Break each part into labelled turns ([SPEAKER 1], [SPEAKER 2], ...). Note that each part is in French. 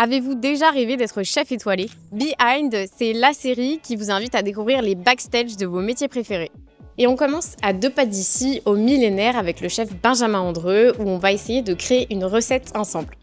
[SPEAKER 1] Avez-vous déjà rêvé d'être chef étoilé? Behind, c'est la série qui vous invite à découvrir les backstage de vos métiers préférés. Et on commence à 2 pas d'ici, au millénaire, avec le chef Benjamin Andreu, où on va essayer de créer une recette ensemble.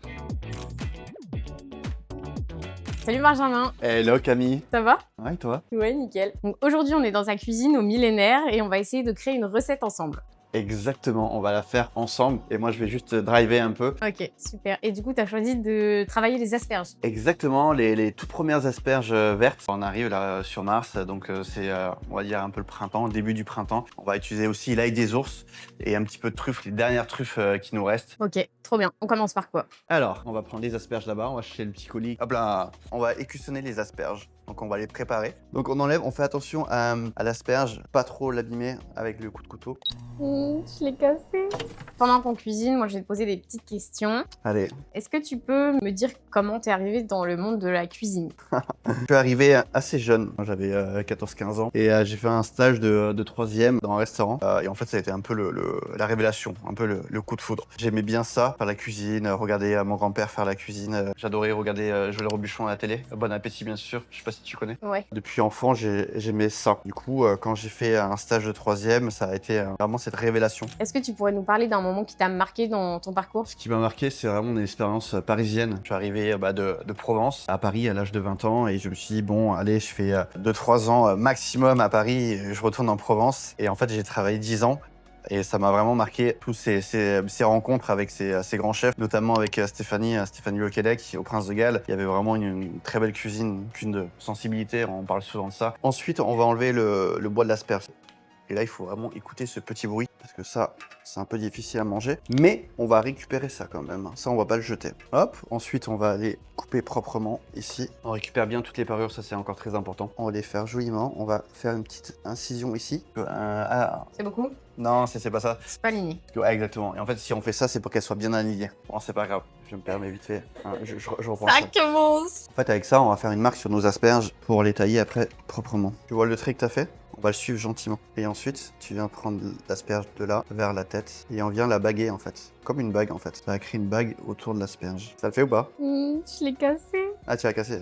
[SPEAKER 1] Salut Benjamin,
[SPEAKER 2] Hello Camille.
[SPEAKER 1] ça va?
[SPEAKER 2] Ouais, toi?
[SPEAKER 1] Ouais, nickel. Donc aujourd'hui, on est dans sa cuisine au millénaire et on va essayer de créer une recette ensemble.
[SPEAKER 2] Exactement, on va la faire ensemble et moi je vais juste driver un peu.
[SPEAKER 1] Ok, super. Et du coup, tu as choisi de travailler les asperges.
[SPEAKER 2] Exactement, les toutes premières asperges vertes. On arrive là sur Mars, donc c'est on va dire un peu le printemps, le début du printemps. On va utiliser aussi l'ail des ours et un petit peu de truffes, les dernières truffes qui nous restent.
[SPEAKER 1] Ok, trop bien. On commence par quoi?
[SPEAKER 2] Alors, on va prendre les asperges là-bas, on va chercher le petit colis. Hop là, on va écussonner les asperges. Donc on va les préparer. Donc on enlève, on fait attention à l'asperge, pas trop l'abîmer avec le coup de couteau.
[SPEAKER 1] Je l'ai cassé. Pendant qu'on cuisine, moi je vais te poser des petites questions.
[SPEAKER 2] Allez,
[SPEAKER 1] Est-ce que tu peux me dire comment t'es arrivé dans le monde de la cuisine?
[SPEAKER 2] je suis arrivé assez jeune, moi, j'avais 14-15 ans, et j'ai fait un stage de troisième dans un restaurant. Et en fait, ça a été un peu la révélation, un peu le coup de foudre. J'aimais bien ça, faire la cuisine, regarder mon grand-père faire la cuisine. J'adorais regarder Joël Robuchon à la télé. Bon appétit, bien sûr, je sais pas si tu connais.
[SPEAKER 1] Ouais.
[SPEAKER 2] Depuis enfant, j'aimais ça. Du coup, quand j'ai fait un stage de troisième, ça a été vraiment cette révélation.
[SPEAKER 1] Est-ce que tu pourrais nous parler d'un moment qui t'a marqué dans ton parcours?
[SPEAKER 2] Ce qui m'a marqué, c'est vraiment une expérience parisienne. Je suis arrivé de Provence à Paris à l'âge de 20 ans et je me suis dit, bon, allez, je fais 2-3 ans maximum à Paris et je retourne en Provence. Et en fait, j'ai travaillé 10 ans. Et ça m'a vraiment marqué, tous ces rencontres avec ces grands chefs, notamment avec Stéphanie Lequelec au Prince de Galles. Il y avait vraiment une très belle cuisine, de sensibilité, on parle souvent de ça. Ensuite, on va enlever le bois de l'asperge. Et là, il faut vraiment écouter ce petit bruit, parce que ça, c'est un peu difficile à manger. Mais on va récupérer ça quand même. Ça, on va pas le jeter. Hop, ensuite, on va aller couper proprement ici. On récupère bien toutes les parures, ça c'est encore très important. On va les faire joliment. On va faire une petite incision ici.
[SPEAKER 1] C'est beaucoup?
[SPEAKER 2] Non, c'est pas ça.
[SPEAKER 1] C'est pas aligné.
[SPEAKER 2] Ouais, exactement. Et en fait, si on fait ça, c'est pour qu'elle soit bien alignée. Bon, c'est pas grave. Je me permets vite fait. Je reprends ça.
[SPEAKER 1] Ça commence!
[SPEAKER 2] En fait, avec ça, on va faire une marque sur nos asperges pour les tailler après proprement. Tu vois le trait que t'as fait? On va le suivre gentiment. Et ensuite, tu viens prendre l'asperge de là vers la tête et on vient la baguer en fait. Comme une bague en fait. Ça va créer une bague autour de l'asperge. Ça le fait ou pas?
[SPEAKER 1] Je l'ai cassé.
[SPEAKER 2] Ah, tu l'as cassé.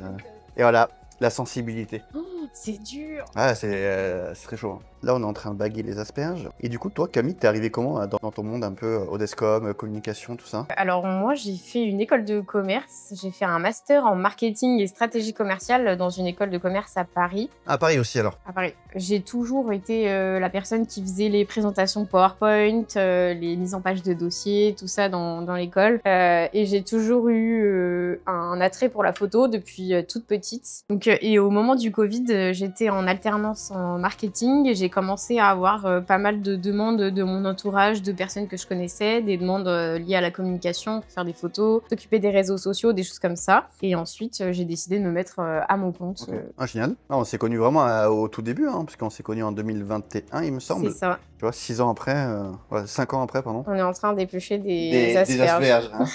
[SPEAKER 2] Et voilà, la sensibilité.
[SPEAKER 1] Oh, c'est dur.
[SPEAKER 2] Ah, c'est très chaud. Hein. Là, on est en train de baguer les asperges. Et du coup, toi, Camille, t'es arrivé comment dans ton monde un peu Odescom, communication, tout ça?
[SPEAKER 1] Alors moi, j'ai fait une école de commerce. J'ai fait un master en marketing et stratégie commerciale dans une école de commerce à Paris.
[SPEAKER 2] À Paris aussi alors?
[SPEAKER 1] À Paris. J'ai toujours été la personne qui faisait les présentations PowerPoint, les mises en page de dossiers, tout ça dans l'école. Et j'ai toujours eu un attrait pour la photo depuis toute petite. Donc, et au moment du Covid, j'étais en alternance en marketing et j'ai commencé à avoir pas mal de demandes de mon entourage, de personnes que je connaissais, des demandes liées à la communication, pour faire des photos, s'occuper des réseaux sociaux, des choses comme ça. Et ensuite, j'ai décidé de me mettre à mon compte.
[SPEAKER 2] Okay. Ah, génial. Ah, on s'est connus vraiment au tout début, hein, parce qu'on s'est connus en 2021, il me semble.
[SPEAKER 1] C'est ça.
[SPEAKER 2] Tu vois, 6 ans après, 5 ans après, pardon.
[SPEAKER 1] On est en train d'éplucher des asperges.
[SPEAKER 2] Des asperges, hein.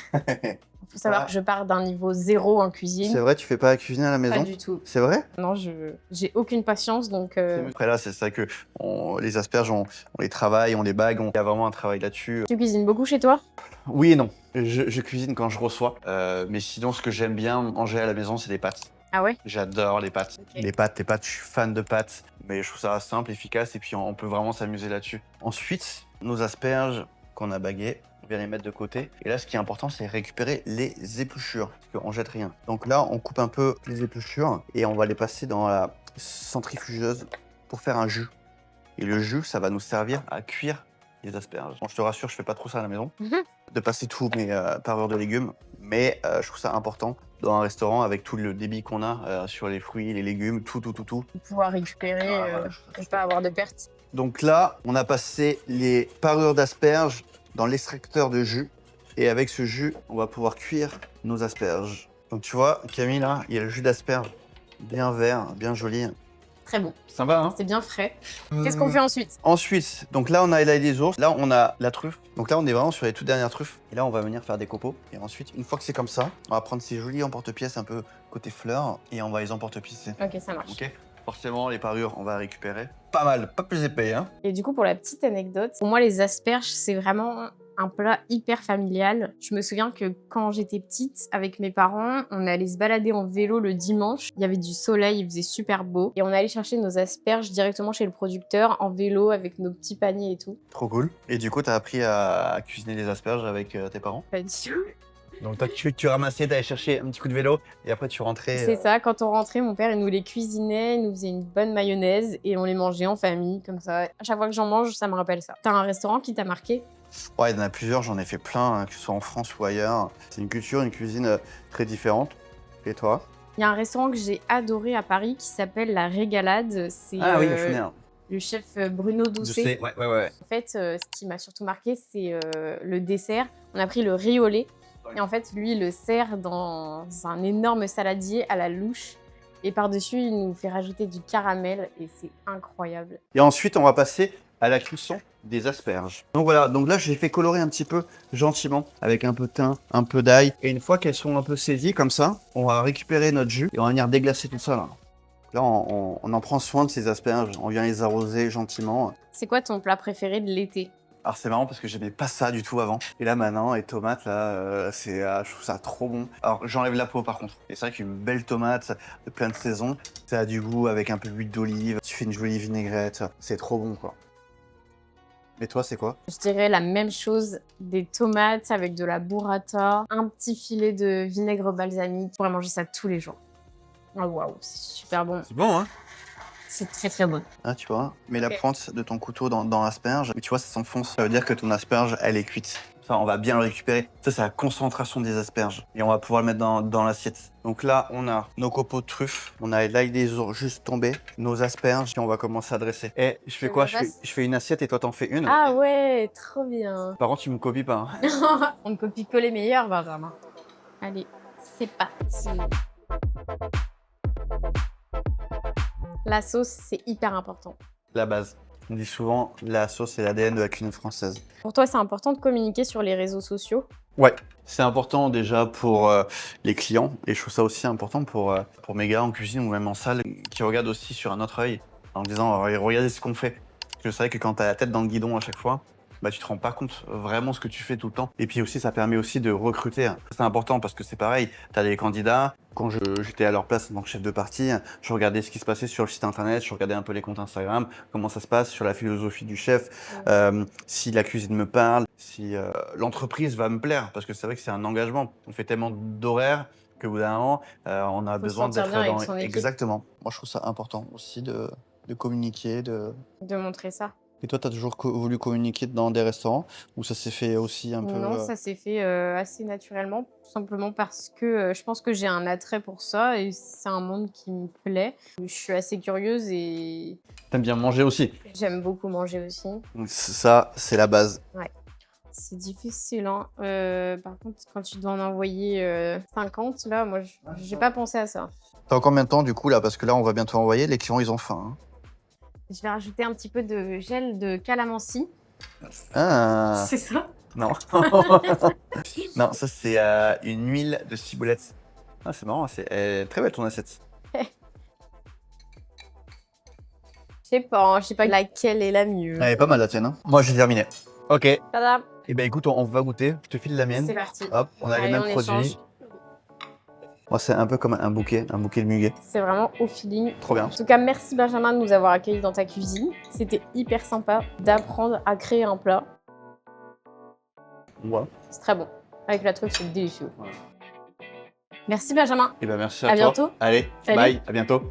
[SPEAKER 1] Faut savoir que je pars d'un niveau 0 en cuisine.
[SPEAKER 2] C'est vrai, tu fais pas la cuisine à la maison?
[SPEAKER 1] Pas du tout.
[SPEAKER 2] C'est vrai?
[SPEAKER 1] Non, j'ai aucune patience, donc...
[SPEAKER 2] Après là, c'est ça que les asperges, on les travaille, on les bague, il y a vraiment un travail là-dessus.
[SPEAKER 1] Tu cuisines beaucoup chez toi?
[SPEAKER 2] Oui et non. Je cuisine quand je reçois, mais sinon, ce que j'aime bien manger à la maison, c'est des pâtes.
[SPEAKER 1] Ah ouais?
[SPEAKER 2] J'adore les pâtes.
[SPEAKER 1] Ok.
[SPEAKER 2] Les pâtes, je suis fan de pâtes, mais je trouve ça simple, efficace, et puis on peut vraiment s'amuser là-dessus. Ensuite, nos asperges qu'on a baguées, on vient les mettre de côté. Et là, ce qui est important, c'est récupérer les épluchures, parce qu'on jette rien. Donc là, on coupe un peu les épluchures et on va les passer dans la centrifugeuse pour faire un jus. Et le jus, ça va nous servir à cuire les asperges. Bon, je te rassure, je fais pas trop ça à la maison, de passer tous mes parures de légumes, mais je trouve ça important dans un restaurant avec tout le débit qu'on a sur les fruits, les légumes, tout.
[SPEAKER 1] Pour pouvoir récupérer et pas avoir de pertes.
[SPEAKER 2] Donc là, on a passé les parures d'asperges dans l'extracteur de jus. Et avec ce jus, on va pouvoir cuire nos asperges. Donc tu vois, Camille, là, il y a le jus d'asperge bien vert, bien joli.
[SPEAKER 1] Très bon.
[SPEAKER 2] Sympa, hein?
[SPEAKER 1] C'est bien frais. Qu'est-ce qu'on fait ensuite?
[SPEAKER 2] Ensuite, donc là, on a l'ail des ours. Là, on a la truffe. Donc là, on est vraiment sur les toutes dernières truffes. Et là, on va venir faire des copeaux. Et ensuite, une fois que c'est comme ça, on va prendre ces jolis emporte-pièces un peu côté fleurs et on va les emporte-piècer.
[SPEAKER 1] Ok, ça marche.
[SPEAKER 2] Ok? Forcément, les parures, on va récupérer. Pas mal, pas plus épais, hein?
[SPEAKER 1] Et du coup, pour la petite anecdote, pour moi, les asperges, c'est vraiment un plat hyper familial. Je me souviens que quand j'étais petite, avec mes parents, on allait se balader en vélo le dimanche. Il y avait du soleil, il faisait super beau. Et on allait chercher nos asperges directement chez le producteur en vélo avec nos petits paniers et tout.
[SPEAKER 2] Trop cool. Et du coup, t'as appris à cuisiner les asperges avec tes parents?
[SPEAKER 1] Pas du tout.
[SPEAKER 2] Donc toi, tu ramassais, t'allais chercher un petit coup de vélo et après tu rentrais.
[SPEAKER 1] C'est ça, quand on rentrait, mon père il nous les cuisinait, il nous faisait une bonne mayonnaise et on les mangeait en famille, comme ça. À chaque fois que j'en mange, ça me rappelle ça. T'as un restaurant qui t'a marqué?
[SPEAKER 2] Ouais, il y en a plusieurs, j'en ai fait plein, hein, que ce soit en France ou ailleurs. C'est une culture, une cuisine très différente. Et toi?
[SPEAKER 1] Il y a un restaurant que j'ai adoré à Paris qui s'appelle La Régalade. C'est
[SPEAKER 2] Ah oui, je connais. Hein.
[SPEAKER 1] le chef Bruno
[SPEAKER 2] Je
[SPEAKER 1] Doucet.
[SPEAKER 2] sais, ouais.
[SPEAKER 1] En fait, ce qui m'a surtout marqué, c'est le dessert. On a pris le riz au lait. Et en fait, lui, il le sert dans un énorme saladier à la louche. Et par-dessus, il nous fait rajouter du caramel et c'est incroyable.
[SPEAKER 2] Et ensuite, on va passer à la cuisson des asperges. Donc voilà, donc là, j'ai fait colorer un petit peu gentiment avec un peu de thym, un peu d'ail. Et une fois qu'elles sont un peu saisies comme ça, on va récupérer notre jus et on va venir déglacer tout ça là. Là, on en prend soin de ces asperges, on vient les arroser gentiment.
[SPEAKER 1] C'est quoi ton plat préféré de l'été?
[SPEAKER 2] Alors c'est marrant parce que j'aimais pas ça du tout avant. Et là maintenant, les tomates là, je trouve ça trop bon. Alors j'enlève la peau par contre. Et c'est vrai qu'une belle tomate de pleine saison, ça a du goût avec un peu d'huile d'olive. Tu fais une jolie vinaigrette, c'est trop bon quoi. Et toi, c'est quoi?
[SPEAKER 1] Je dirais la même chose, des tomates avec de la burrata, un petit filet de vinaigre balsamique. Je pourrais manger ça tous les jours. Oh waouh, c'est super bon.
[SPEAKER 2] C'est bon hein?
[SPEAKER 1] C'est très très bon.
[SPEAKER 2] Ah tu vois, mets la
[SPEAKER 1] Ok.
[SPEAKER 2] pointe de ton couteau dans l'asperge. Et tu vois, ça s'enfonce. Ça veut dire que ton asperge, elle est cuite. Ça, on va bien le récupérer. Ça, c'est la concentration des asperges. Et on va pouvoir le mettre dans l'assiette. Donc là, on a nos copeaux de truffes. On a l'ail des ours juste tombé. Nos asperges. Et on va commencer à dresser. Eh, je fais
[SPEAKER 1] Tu
[SPEAKER 2] quoi?
[SPEAKER 1] veux que je fasse
[SPEAKER 2] Je fais une assiette et toi, t'en fais une.
[SPEAKER 1] Ah ouais, trop bien.
[SPEAKER 2] Par contre, tu me copies pas. Hein.
[SPEAKER 1] On ne copie que les meilleurs, Benjamin. Allez, c'est parti. La sauce, c'est hyper important.
[SPEAKER 2] La base. On dit souvent, la sauce est l'ADN de la cuisine française.
[SPEAKER 1] Pour toi, c'est important de communiquer sur les réseaux sociaux?
[SPEAKER 2] Ouais, c'est important déjà pour les clients et je trouve ça aussi important pour mes gars en cuisine ou même en salle qui regardent aussi sur un autre œil en disant regardez ce qu'on fait. Parce que c'est vrai que quand t'as la tête dans le guidon à chaque fois, bah tu te rends pas compte vraiment ce que tu fais tout le temps. Et puis aussi ça permet aussi de recruter. C'est important parce que c'est pareil, t'as des candidats. Quand j'étais à leur place en tant que chef de partie, je regardais ce qui se passait sur le site internet, je regardais un peu les comptes Instagram, comment ça se passe sur la philosophie du chef, si la cuisine me parle, si l'entreprise va me plaire, parce que c'est vrai que c'est un engagement. On fait tellement d'horaires qu'au bout d'un moment, on a
[SPEAKER 1] Faut
[SPEAKER 2] besoin
[SPEAKER 1] se sentir
[SPEAKER 2] d'être
[SPEAKER 1] bien avec
[SPEAKER 2] dans...
[SPEAKER 1] son équipe.
[SPEAKER 2] Exactement. Moi, je trouve ça important aussi de communiquer.
[SPEAKER 1] De montrer ça.
[SPEAKER 2] Et toi, tu as toujours voulu communiquer dans des restaurants ou ça s'est fait aussi un peu...
[SPEAKER 1] Non, ça s'est fait assez naturellement, tout simplement parce que je pense que j'ai un attrait pour ça et c'est un monde qui me plaît. Je suis assez curieuse et
[SPEAKER 2] T'aimes bien manger aussi.
[SPEAKER 1] j'aime beaucoup manger aussi.
[SPEAKER 2] Donc, ça, c'est la base.
[SPEAKER 1] C'est difficile, hein. Par contre, quand tu dois en envoyer 50, là, moi, j'ai pas pensé à ça.
[SPEAKER 2] T'as combien de temps du coup là? Parce que là, on va bientôt envoyer. Les clients, ils ont faim. Hein.
[SPEAKER 1] Je vais rajouter un petit peu de gel de calamansi.
[SPEAKER 2] Ah
[SPEAKER 1] C'est ça?
[SPEAKER 2] non. Non, ça c'est une huile de ciboulette. Ah, c'est marrant, elle est très belle ton assiette.
[SPEAKER 1] Je sais pas laquelle est la mieux.
[SPEAKER 2] Elle est pas mal la tienne. Hein. Moi, j'ai terminé. Ok. Et
[SPEAKER 1] Tada!
[SPEAKER 2] ben écoute, on va goûter. Je te file la mienne.
[SPEAKER 1] C'est parti.
[SPEAKER 2] Hop, on a les
[SPEAKER 1] Allez,
[SPEAKER 2] mêmes
[SPEAKER 1] on
[SPEAKER 2] produits.
[SPEAKER 1] échange.
[SPEAKER 2] Moi, c'est un peu comme un bouquet de muguet.
[SPEAKER 1] C'est vraiment au feeling.
[SPEAKER 2] Trop bien.
[SPEAKER 1] En tout cas, merci Benjamin de nous avoir accueillis dans ta cuisine. C'était hyper sympa d'apprendre à créer un plat.
[SPEAKER 2] Ouais.
[SPEAKER 1] C'est très bon. Avec la truffe, c'est délicieux. Merci Benjamin.
[SPEAKER 2] Et ben merci
[SPEAKER 1] À
[SPEAKER 2] à toi.
[SPEAKER 1] bientôt.
[SPEAKER 2] Allez,
[SPEAKER 1] Salut.
[SPEAKER 2] bye, à bientôt.